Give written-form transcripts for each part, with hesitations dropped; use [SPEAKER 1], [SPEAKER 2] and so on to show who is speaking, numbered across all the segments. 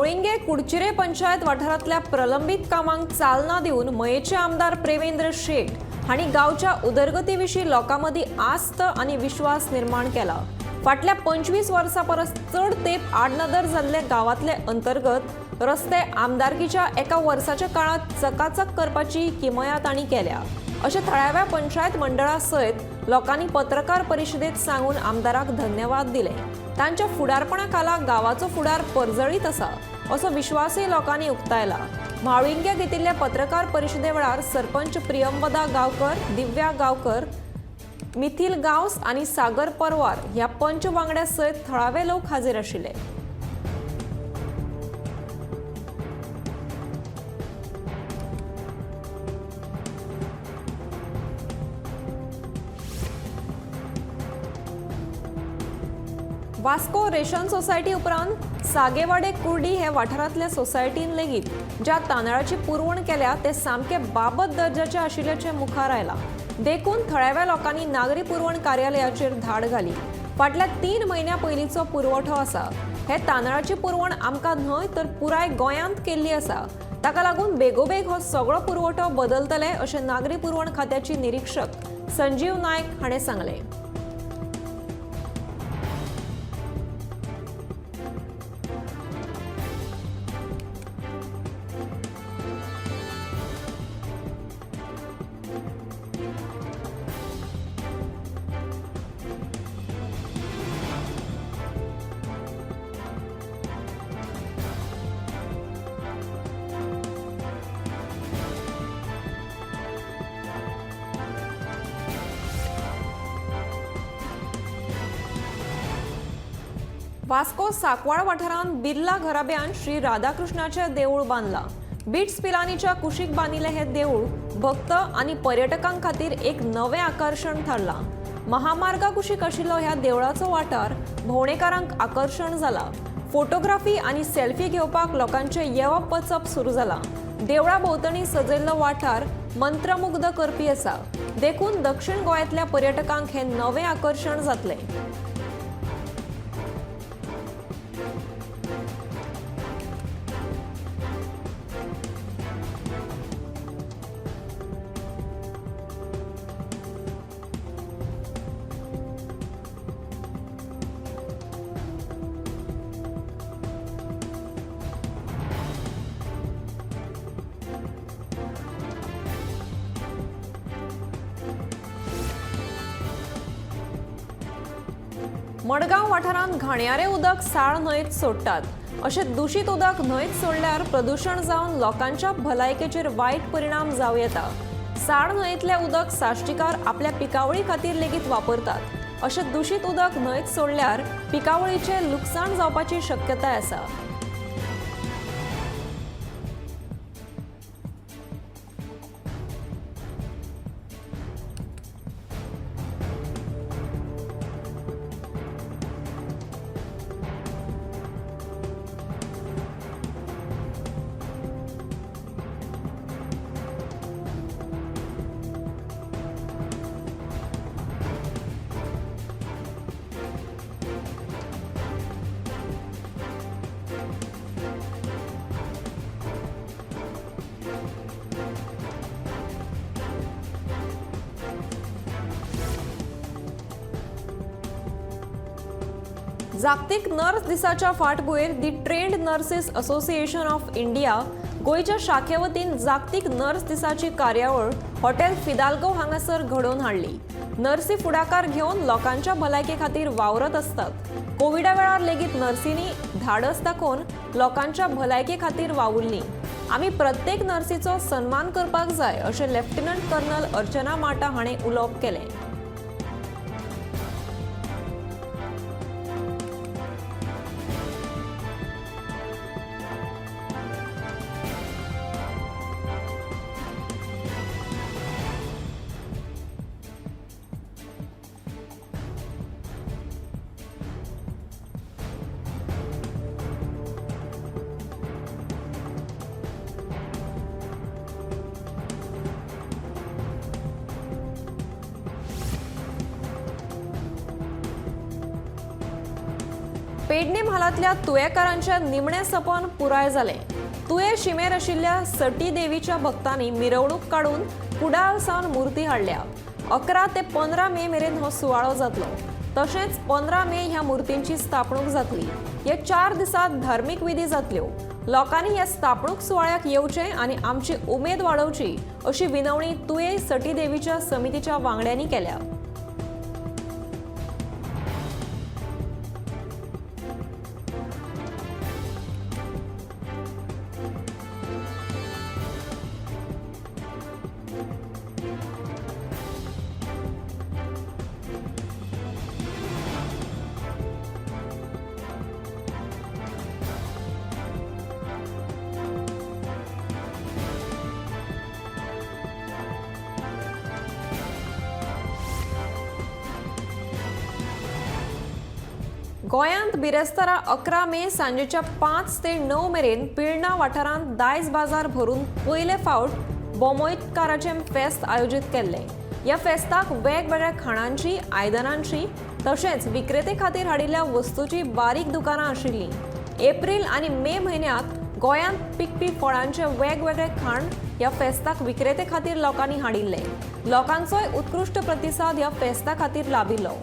[SPEAKER 1] म्हाळुंगे कुडचिरे पंचायत वाठारांतल्या प्रलंबित कामांक चालना दिवन मयेचे आमदार प्रेमेंद्र शेट हांणी गांवच्या उदरगती विशीं लोकांमदीं आस्त आनी विश्वास निर्माण केला। फाटल्या 25 वर्सां परस चड तेंप आडनदर जाल्ले गांवांतले अंतर्गत रस्ते आमदारकीच्या एका वर्साच्या काळात चकाचक करपाची किमया तांणी केल्या, अशें थळाव्या पंचायत मंडळा सयत लोकांनी पत्रकार परिशदेंत सांगून आमदाराक धन्यवाद दिले। तांच्या फुडारपणा खाला गांवाचो फुडार परजळीत आसा असो विश्वासय लोकांनी उक्तायला। म्हाळुंगे घेतिल्ले पत्रकार परिशदे वेळार सरपंच प्रियंवदा गांवकर, दिव्या गांवकर, मिथिल गांवस आनी सागर परवार ह्या पंच वांगड्या सयत थळावे लोक हाजीर आशिल्ले। वास्को रेशन सोसायटी उपरांत सागेवाडे कुर्डी हे वाठारांतल्या सोसायटीन लेगीत ज्या तांदळाची पुरवण केल्या ते सामके बाबत दर्जाचे आशिल्ल्याचे मुखार आयला। देखून थळाव्या लोकांनी नागरी पुरवण कार्यालयाचेर धाड घाली। फाटल्या 3 म्हयन्यां पयलींचो पुरवठो आसा। हे तांदळाची पुरवण आमकां न्हय तर पुराय गोंयांत केल्ली आसा। ताका लागून बेगोबेग हो सगळो पुरवठो बदलतले अशें नागरी पुरवण खात्याची निरीक्षक संजीव नायक हाणें सांगलें। वास्को साकवाळ वाठारांत बिर्ला घराब्यान श्री राधाकृष्णाचें देवूळ बांदलां। बिट्स पिलानीच्या कुशीक बांदिल्लें हें देवूळ भक्त आनी पर्यटकां खातीर एक नवें आकर्शण थारलां। महामार्गा कुशीक आशिल्लो ह्या देवळाचो वाठार भोंवडेकारांक आकर्शण जाला। फोटोग्राफी आनी सेल्फी घेवपाक लोकांचें येवप वचप सुरू जालां। देवळा भोंवतणी सजयल्लो वाठार मंत्रमुग्ध करपी आसा। देखून दक्षिण गोंयांतल्या पर्यटकांक हें नवें आकर्शण जातलें। मडगांव वाठारांत घाणयारें उदक साळ न्हंयत सोडटात। अशें दूषित उदक न्हंयत सोडल्यार प्रदूषण जावन लोकांच्या भलायकेचेर वायट परिणाम जावं येता। साळ न्हंयतलें उदक साश्टीकार आपल्या पिकावळी खातीर लेगीत वापरतात। अशें दूषित उदक न्हंयत सोडल्यार पिकावळीचें लुकसाण जावपाची शक्यताय आसा। जागतिक नर्स दिसाच्या फाटभुंयेर दी trend nurses association of India गोंयच्या शाखे वतीन जागतिक नर्स दिसाची कार्यावळ हॉटेल फिदाल्गो हांगासर घडोवन हाडली। नर्सी फुडाकार घेवन लोकांच्या भलायके खातीर वावरत असतात। कोविडा वेळार लेगीत नर्सींनी धाडस दाखोवन लोकांच्या भलायके खातीर वावुरलीं। आमी प्रत्येक नर्सीचो सन्मान करपाक जाय अशें लेफ्टनंट कर्नल अर्चना माटा हाणें उलोवप केलें। पेडणे म्हालातल्या तुयेकारांच्या निमणे सपन पुराय जाले। तुये शिमेर आशिल्ल्या सटी देवीच्या भक्तांनी मिरवणूक काढून कुडाळ सावन मूर्ती हाडल्या। 11 ते 15 मे मेरेन हो सुवाळो जातलो। तशेंच 15 मे ह्या मूर्तींची स्थापणूक जातली। हे 4 दिसांत धार्मिक विधी जातल्यो। लोकांनी ह्या स्थापणूक सुवाळ्याक येवचें आनी आमची उमेद वाडोवची अशी विनवणी तुये सटी देवीच्या समितीच्या वांगड्यांनी केल्या। गोंयांत बिरेस्तारा 11 मे सांजेच्या 5 ते 9 मेरेन पिळणा वाठारांत दायज बाजार भरून पयले फावट बोमोईतकाराचें फेस्त आयोजीत केल्लें। ह्या फेस्ताक वेगवेगळ्या खाणांची, आयदनांची तशेंच विक्रेते खातीर हाडिल्ल्या वस्तूंची बारीक दुकानां आशिल्लीं। एप्रिल आनी मे म्हयन्यांत गोंयांत पिकपी फळांचे वेगवेगळे खाण ह्या फेस्ताक विक्रेते खातीर लोकांनी हाडिल्ले। लोकांचोय उत्कृश्ट प्रतिसाद ह्या फेस्ता खातीर लाबिल्लो।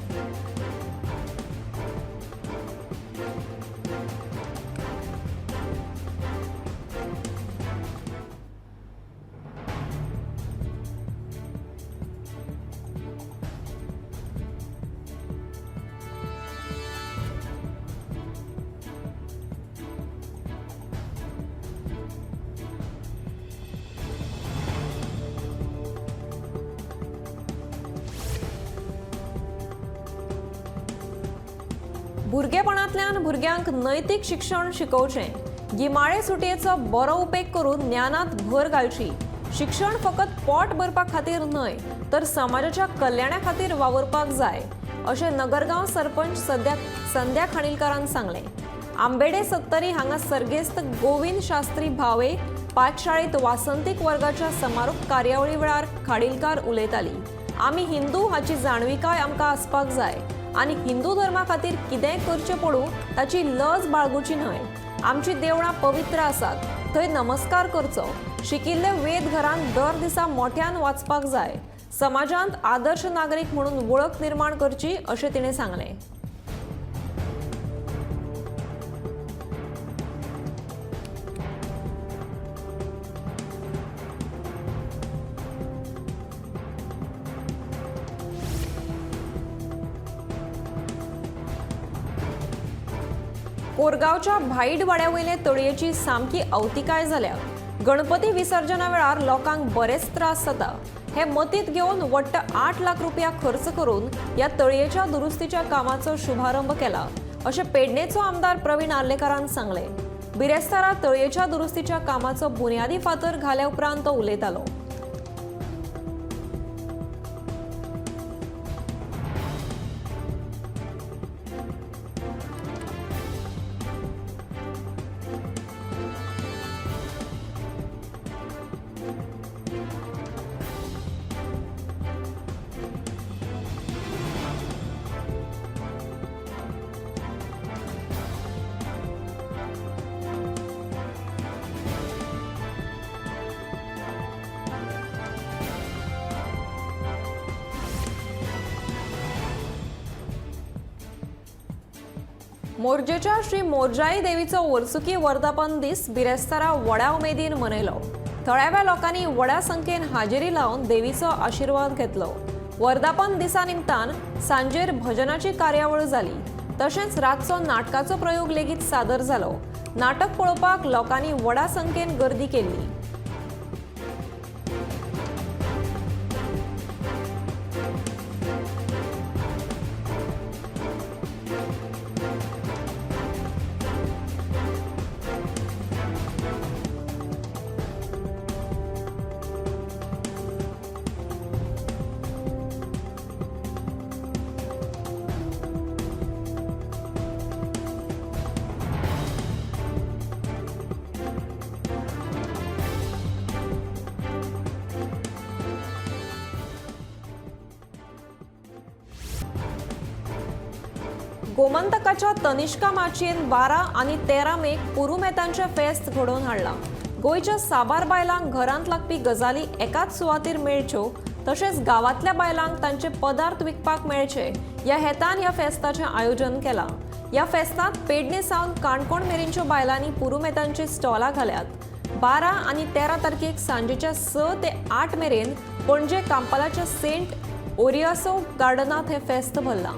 [SPEAKER 1] भुरगेपणांतल्यान भुरग्यांक नैतीक शिक्षण शिकोवचें। गिमाळे सुटयेचो बरो उपेग करून ज्ञानांत भर घालची। शिक्षण फकत पोट भरपा खातीर न्हय तर समाजाच्या कल्याणा खातीर वावरपाक जाय अशें नगरगांव सरपंच संध्या खाणीलकरान सांगलें। आंबेडे सत्तरी हांगा सर्गेस्त गोविंद शास्त्री भावे पाठशाळेंत वासंतीक वर्गाच्या समारोप कार्यावळी वेळार खाडीलकार उलयताली। आमी हिंदू हाची जाणविकाय आमकां आसपाक जाय आनी हिंदू धर्मा खातीर कितेंय करचें पडूं ताची लज बाळगुची न्हय। आमची देवळां पवित्र आसात, थंय नमस्कार करचो। शिकिल्ले वेद घरांत दर दिसा मोठ्यान वाचपाक जाय। समाजांत आदर्श नागरीक म्हणून वळख निर्माण करची अशें तिणें सांगलें। कोरगांवच्या भाईड वाड्यावयले तळयेची सामकी अवतिकाय जाल्या। गणपती विसर्जना वेळार लोकांक बरेच त्रास जाता। हे मतींत घेवन वट्ट 8 लाख रुपया खर्च करून ह्या तळयेच्या दुरुस्तीच्या कामाचो शुभारंभ केला अशें पेडणेचो आमदार प्रवीण आर्लेकरान सांगलें। बिरेस्तारा तळयेच्या दुरुस्तीच्या कामाचो बुन्यादी फातर घाल्या उपरांत तो उलयतालो। मोरजेच्या श्री मोरजाई देवीचो वर्सुकी वर्धापन दीस बिरेस्तारा व्हड्या उमेदीन मनयलो। थळाव्या लोकांनी व्हड्या संख्येन हाजेरी लावन देवीचो आशीर्वाद घेतलो। वर्धापन दिसा निमतान सांजेर भजनाची कार्यावळ जाली। तशेंच रातचो नाटकाचो प्रयोग लेगीत सादर जालो। नाटक पळोवपाक लोकांनी व्हड्या संख्येन गर्दी केल्ली। गोमंतकाच्या तनिष्का माचयेन 12 आनी 13 मेक पुरुमेतांचे फेस्त घडोवन हाडला। गोयच्या साबार बायलांक घरांत लागपी गजाली एकाच सुवातेर मेळच्यो, तशेंच गांवांतल्या बायलांक तांचे पदार्थ विकपाक मेळचे ह्या हेतान ह्या फेस्ताचें आयोजन केलां। ह्या फेस्तांत पेडणे सावन काणकोण मेरेनच्यो बायलांनी पुरुमेतांची स्टॉलां घाल्यात। 12 आनी 13 तारखेक सांजेच्या 6 ते 8 मेरेन पणजे कांपालाच्या सेंट ओरियासो गार्डनांत हे फेस्त भरलां।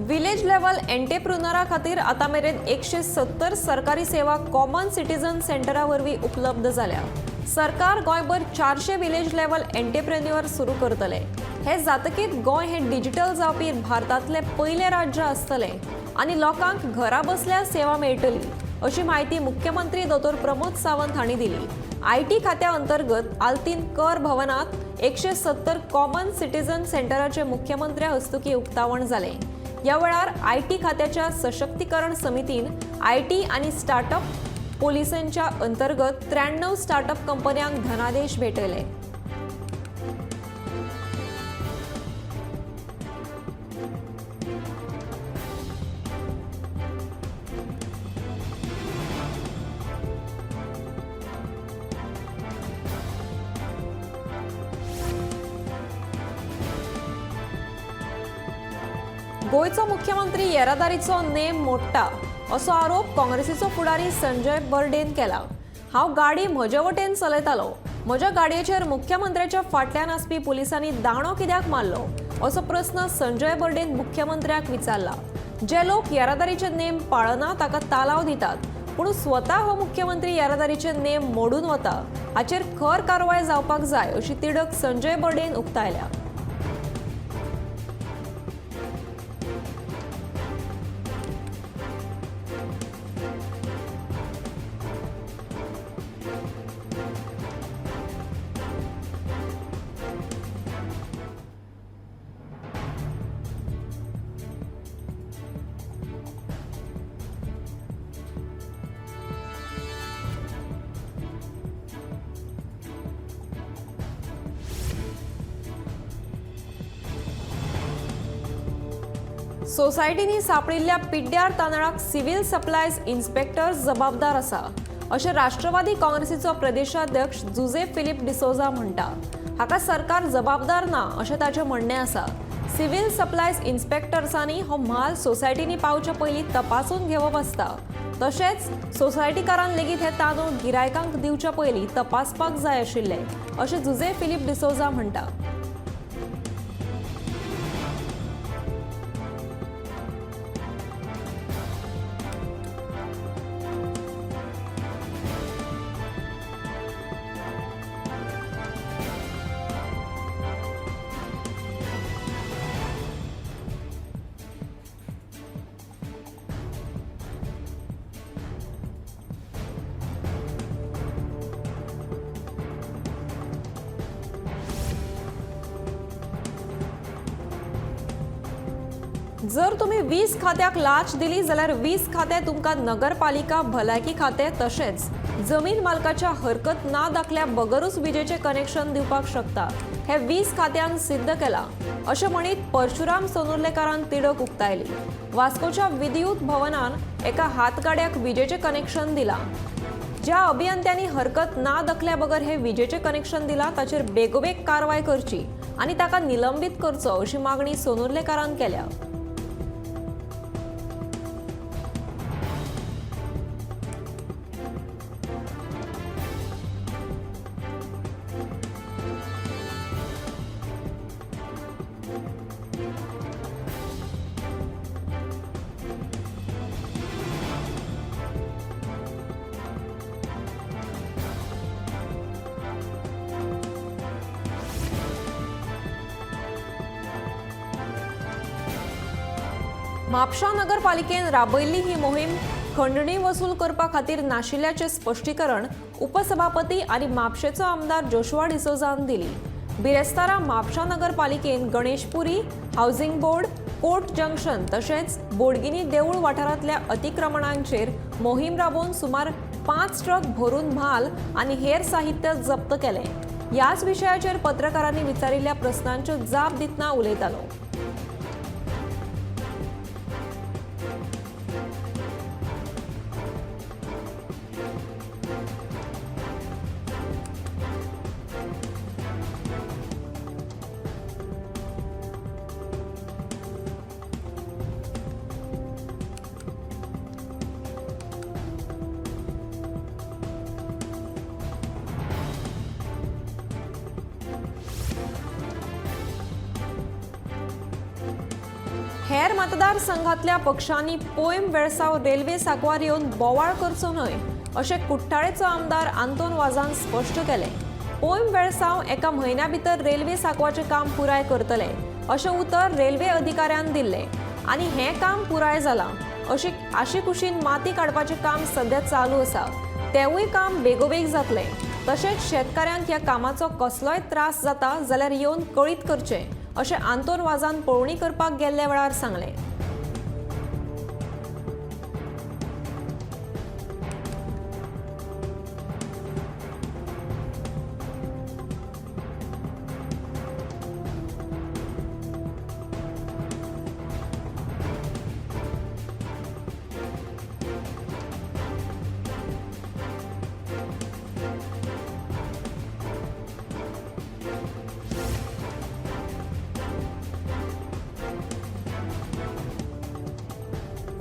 [SPEAKER 1] विलेज लेवल एंटरप्रेन्युअरा खातीर आतां मेरेन 170 सरकारी सेवा कॉमन सिटीजन सेंटरा वरवीं उपलब्ध जाल्या। सरकार गोंयभर 400 विलेज लेवल एंटरप्रेन्युअर सुरू करतले। हे जातकीत गोंय हे डिजिटल जावपी भारतांतले पयले राज्य आसतलें आनी लोकांक घरा बसल्या सेवा मेळटली, अशी माहिती मुख्यमंत्री दोतोर प्रमोद सावंत हांणी दिली। IT खात्या अंतर्गत आल्तीन कर भवनात 170 कॉमन सिटीजन सेंटराचे मुख्यमंत्र्या हस्तुकी उक्तावण जालें। या वेळार IT खात्याच्या सशक्तीकरण समितीन IT आनी स्टार्टअप पॉलिसींच्या अंतर्गत 93 स्टार्टअप कंपन्यांक धनादेश भेटयले। गोयचो मुख्यमंत्री येरादारीचो नेम मोडटा असो आरोप काँग्रेसीचो फुडारी संजय बर्डेन केला। हांव गाडी म्हजे वटेन चलयतालो, म्हज्या गाडयेचेर मुख्यमंत्र्याच्या फाटल्यान आसपी पुलिसांनी दांडो कित्याक मारलो असो प्रस्न संजय बर्डेन मुख्यमंत्र्याक विचारला। जे लोक येरादारीचे नेम पाळना ताका तालाव दितात, पूण स्वता हो मुख्यमंत्री येरादारीचे नेम मोडून वता हाचेर खर कारवाय जावपाक जाय अशी तिडक संजय बर्डेन उक्तायल्या। सोसायटीनी सापडिल्ल्या पिड्ड्यार तांदळाक सिव्हिल सप्लायज इन्स्पेक्टर जबाबदार आसा, अशें राष्ट्रवादी काँग्रेसीचो प्रदेशाध्यक्ष जुजे फिलिप डिसोजा म्हणटा। हाका सरकार जबाबदार ना अशें ताचें म्हणणें आसा। सिव्हिल सप्लायज इन्स्पेक्टर्सांनी हो म्हाल सोसायटीनी पावचे पयलीं तपासून घेवप आसता। तशेंच सोसायटीकारान लेगीत हे तांदूळ गिरायकांक दिवचे पयलीं तपासपाक जाय आशिल्ले, अशें जुजे फिलिप डिसोजा म्हणटा। जर तुम्ही 20 खात्याक लाच दिली जाल्यार 20 खाते तुमकां नगरपालिका भलायकी खाते तशेंच जमीन मालकाच्या हरकत ना दाखल्या बगरूच विजेचे कनेक्शन दिवपाक शकता। हे 20 खात्यांक सिद्ध केला अशें म्हणीत परशुराम सोनुर्लेकारान तिडक उक्तायली। वास्कोच्या विद्युत भवनान एका हातगाड्याक विजेचे कनेक्शन दिला। ज्या अभियंत्यांनी हरकत ना दाखल्या बगर हे विजेचे कनेक्शन दिला ताचेर बेगोबेग कारवाय करची आनी ताका निलंबित करचो अशी मागणी सोनुर्लेकारान केल्या। म्हापशा नगरपालिकेन राबयल्ली ही मोहीम खंडणी वसूल करपा खातीर नाशिल्ल्याचें स्पश्टीकरण उपसभापती आनी म्हापशेचो आमदार जोशुआ डिसोजान दिली. बिरेस्तारा म्हापशा नगरपालिकेन Ganeshpuri, housing board, court junction तशेंच बोडगिनी देवूळ वाठारांतल्या अतिक्रमणांचेर मोहीम राबोवन सुमार 5 ट्रक भरून म्हाल आनी हेर साहित्य जप्त केलें. ह्याच विशयाचेर पत्रकारांनी विचारिल्ल्या प्रस्नांच्यो जाप दितना उलयतालो. हेर मतदारसंघातल्या पक्षांनी पोयम वेळसाव रेल्वे सांकवार येवन बोवाळ करचो न्हय अशें कुट्टाळेचो आमदार आंतोन वाझान स्पश्ट केलें. पोयम वेळसाव एका म्हयन्या भितर रेल्वे सांकवाचें काम पुराय करतले अशें उतर रेल्वे अधिकाऱ्यान दिल्लें आनी हें काम पुराय जालां. आशी कुशीन माती काडपाचें काम सध्या चालू आसा. तेवूय काम बेगोबेग जातलें. तशेंच शेतकाऱ्यांक ह्या कामाचो कसलोय त्रास जाता जाल्यार येवन कळीत करचें अशें आंतोन वाझान पळोवणी करपाक गेल्ल्या वेळार सांगलें.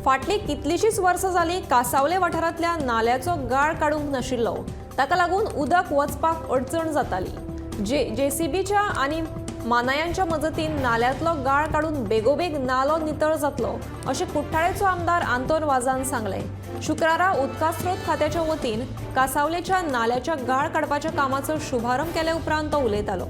[SPEAKER 1] फाटली कितलीशीच वर्सां जाली कासावले वाठारांतल्या नाल्याचो गाळ काडूंक नाशिल्लो. ताका लागून उदक वचपाक अडचण जाताली. जेसीबीच्या आनी मानायांच्या मजतीन नाल्यांतलो गाळ काडून बेगोबेग नालो नितळ जातलो अशें कुट्टाळेचो आमदार आंतोन वाझान सांगलें. शुक्रारा उदकास्रोत खात्याच्या वतीन कासावलेच्या नाल्याच्या गाळ काडपाच्या कामाचो शुभारंभ केले उपरांत तो उलयतालो.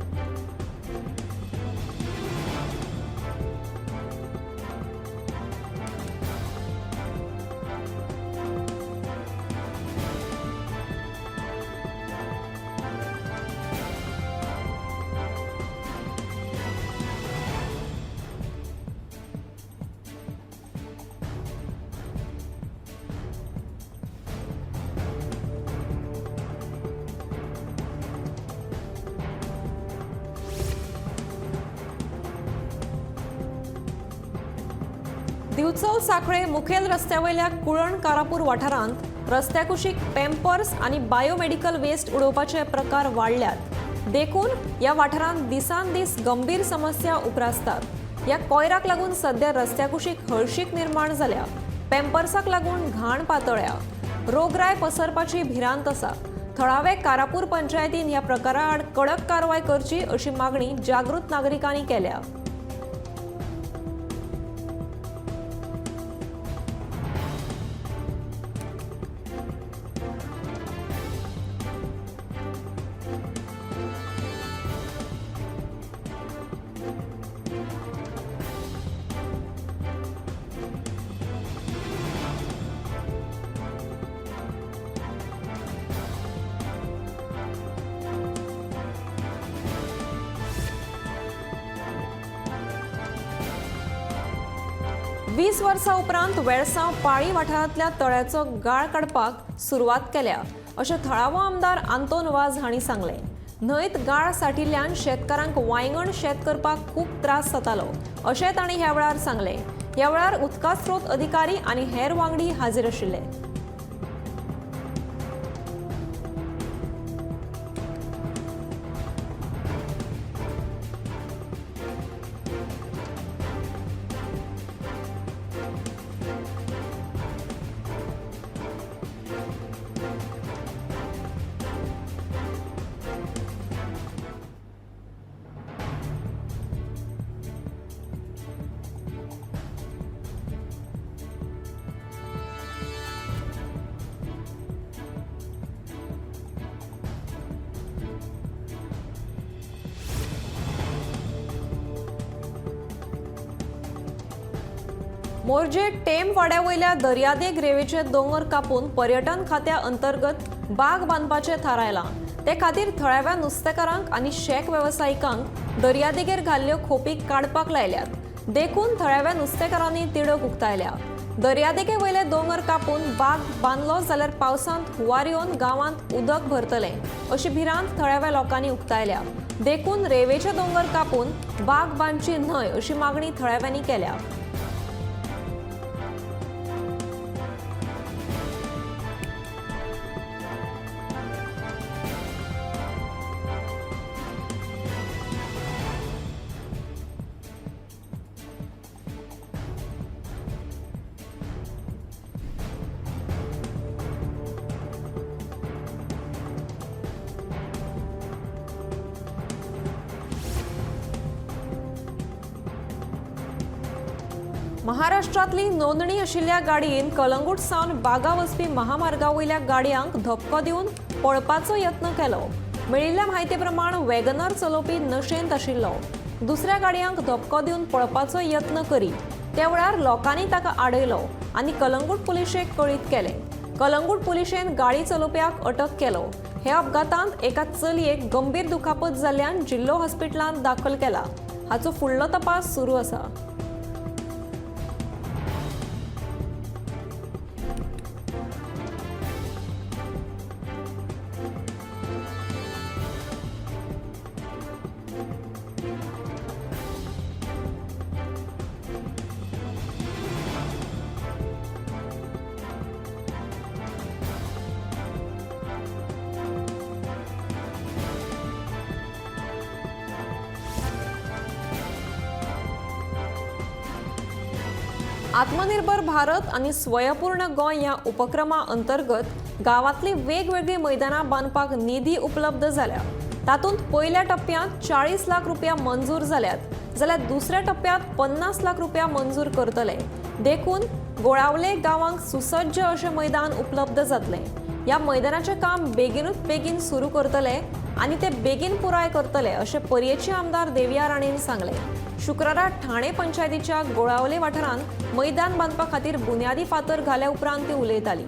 [SPEAKER 1] दिवचल साखळे मुखेल रस्त्यावयल्या कुळण कारापूर वाठारांत रस्त्या कुशीक पॅम्पर्स आनी बायोमेडिकल वेस्ट उडोवपाचे प्रकार वाडल्यात. देखून ह्या वाठारांत दिसान दीस गंभीर समस्या उप्रासतात. ह्या कोयराक लागून सध्या रस्त्या कुशीक हळशीक निर्माण जाल्या. पॅम्पर्साक लागून घाण पातळ्या. रोगराय पसरपाची भिरांत आसा. थळावे कारापूर पंचायतीन ह्या प्रकारा आड कडक कारवाय करची अशी मागणी जागृत नागरिकांनी केल्या. वीस वर्सां उपरांत वेळसांव पाळी वाठारांतल्या तळ्याचो गाळ काडपाक सुरवात केल्या अशें थळावो आमदार आंतोन वाझ हांणी सांगलें. न्हंयत गाळ सांठिल्ल्यान शेतकारांक वांयगण शेत करपाक खूब त्रास जातालो अशें तांणी ह्या वेळार सांगलें. ह्या वेळार उदकास्रोत अधिकारी आनी हेर वांगडी हाजीर आशिल्ले. मोर्जे टेम वाड्यावयल्या दर्यादेग रेवेचे दोंगर कापून पर्यटन खात्या अंतर्गत बाग बांदपाचे थारायला। ते खातीर थळाव्या नुस्तेकारांक आनी शेक वेवसायिकांक दर्यादेगेर घाल्ल्यो खोपी काडपाक लायल्यात। देखून थळाव्या नुस्तेकारांनी तिडक उक्तायल्या। दर्यादेगे वयले दोंगर कापून बाग बांदलो जाल्यार पावसांत हुंवार येवन गांवांत उदक भरतले अशी भिरांत थळाव्या लोकांनी उक्तायल्या। देखून रेवेचे दोंगर कापून बाग बांदची न्हय अशी मागणी थळाव्यांनी केल्या। महाराष्ट्रातली नोंदणी आशिल्ल्या गाडयेन कलंगूट सावन बागा वचपी महामार्गावयल्या गाडयांक धपको दिवन पळपाचो यत्न केलो। मेळिल्ल्या म्हायती प्रमाण वॅगनर चलोवपी नशेंत आशिल्लो। दुसऱ्या गाडयांक धपको दिवन पळपाचो यत्न करी त्या वेळार लोकांनी ताका आडयलो आनी कलंगूट पुलिशेक कळीत केले। कलंगूट पुलिशेन गाडी चलोवप्याक अटक केलो। हे अपघातांत एका चलयेक गंभीर दुखापत जाल्ल्यान जिल्लो हॉस्पिटलांत दाखल केला। हाचो फुडलो तपास सुरू आसा। आत्मनिर्भर भारत आणि स्वयंपूर्ण गोंय या उपक्रमा अंतर्गत गावातली वेगवेगळी मैदानां बांदपाक निधी उपलब्ध जाल्या। तातूंत पयल्या टप्प्यात 40 लाख रुपया मंजूर जाल्यात जाल्यार दुसऱ्या टप्प्यात 50 लाख रुपया मंजूर करतले। देखून गोळावले गावांक सुसज्ज अशें मैदान उपलब्ध जातले। या मैदानाचें काम बेगीन सुरू करतले आनी ते बेगीन पुराय करतले अशें पर्येचे आमदार देविया राणेन सांगले। शुक्रारा ठाणे पंचायतीच्या गोळावले वाठारांत मैदान बांदपा खातीर बुन्यादी फातर घाल्या उपरांत ती उलयताली।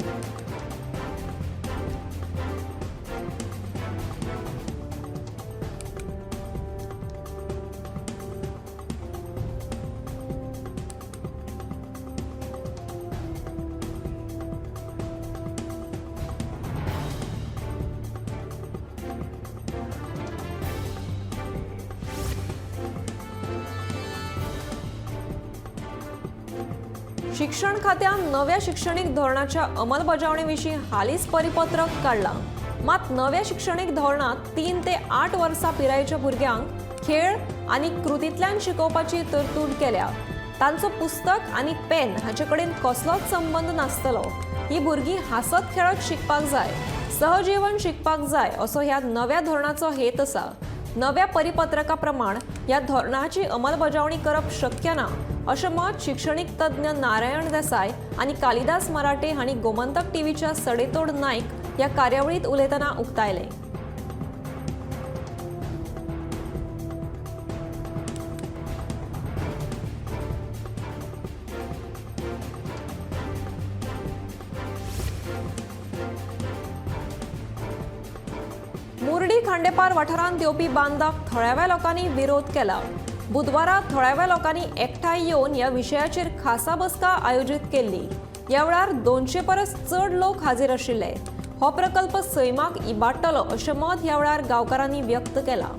[SPEAKER 1] शिक्षण खात्यान नव्या शैक्षणिक धोरणाच्या अंमलबजावणीविशीं हालींच परिपत्रक काढलां। मात नव्या शैक्षणिक धोरणांत 3 ते 8 वर्सां पिरायेच्या भुरग्यांक खेळ आनी कृतींतल्यान शिकोवपाची तरतूद केल्या। तांचो पुस्तक आनी पेन हाचे कडेन कसलोच संबंध नासतलो। ही भुरगीं हांसत खेळत शिकपाक जाय, सहजीवन शिकपाक जाय असो ह्या नव्या धोरणाचो हेत आसा। नव्या परिपत्रका प्रमाण ह्या धोरणाची अंमलबजावणी करप शक्य ना अशें मत शिक्षणीक तज्ञ नारायण देसाय आनी कालिदास मराठे हांणी गोमंतक टीव्हीच्या सडेतोड नायक ह्या कार्यावळींत उलयतना उक्तायले। मुर्डी खांडेपार वाठारांत येवपी बांदाक थळाव्या लोकांनी विरोध केला। बुधवारा थळाव्या लोकांनी एकठांय येवन ह्या विशयाचेर खासा बसका आयोजीत केल्ली। ह्या वेळार 200 परस चड लोक हाजीर आशिल्ले। हो प्रकल्प सैमाक इबाडटलो अशें मत ह्या वेळार गांवकारांनी व्यक्त केलां।